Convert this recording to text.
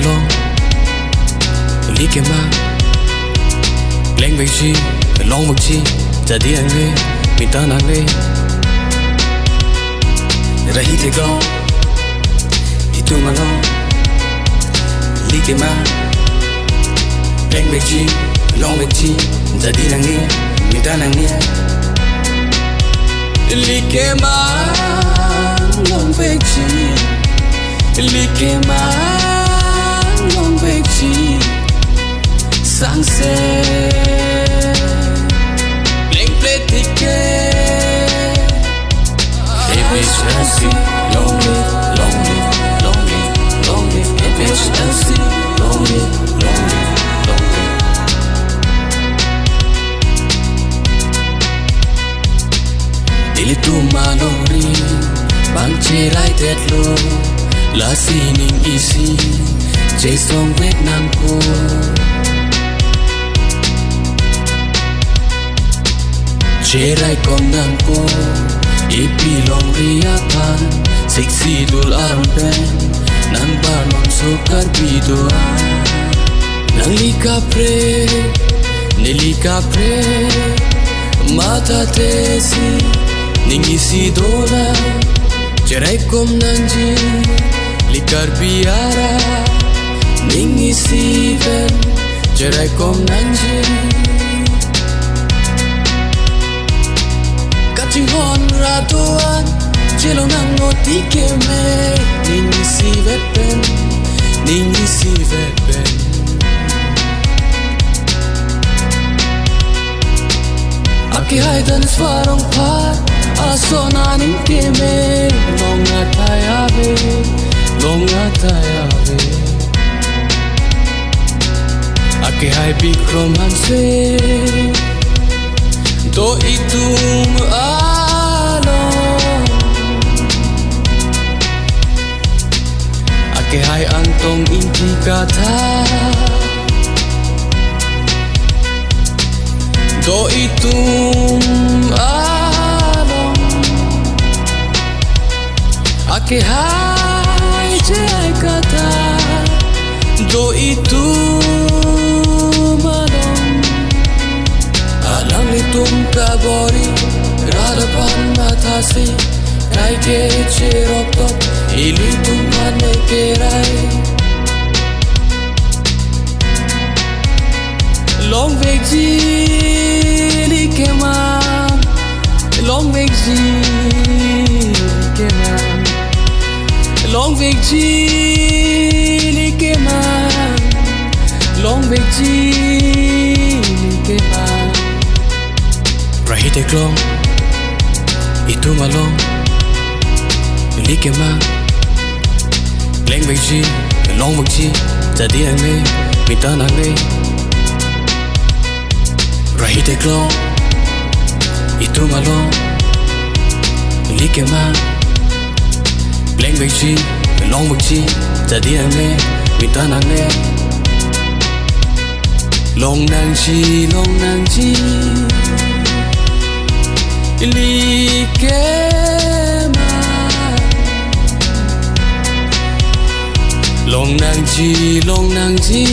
long like ma leng về chi long một chi ta đi anh lê mình ta nàng lê ra hít thế con itu ma long like ma leng về chi long về chi ta đi nàng lê mình ta nàng lê like ma long về chi like ma long về chi sáng se lên play ticket efficiency long live long live long live long live efficiency long live long live long live dili tu malori bang cherai tetlo la sining isi chase song Vietnam ko cherai kom nang ko ipi long riapan sexy dul aram pen nang balon sukar bidoa nang lika pre mata tesi ningisi dola cherai kom nanji likar biara ningisi ven cherai kom nanji kaching hon ratuan chelo nang ngoti keme ningisi ven aki hai dan svarong par asona ning keme longa tayabe aki hai bikromanse to itum alo aki hai antong inti kata to itum alo aki hai jai kata do itu malong alang itum kabori radapan matasi kai ke cherok top ilitum mane kerai long vegji likema long vegji likema long vegji likema long vegji likema rahite klong itu malong likema leng vegji long vegji jadi angle minta nangle rahite klong itu malong likema leng vegji long vegji jadi angle minta nangle long nang chi likema long nang chi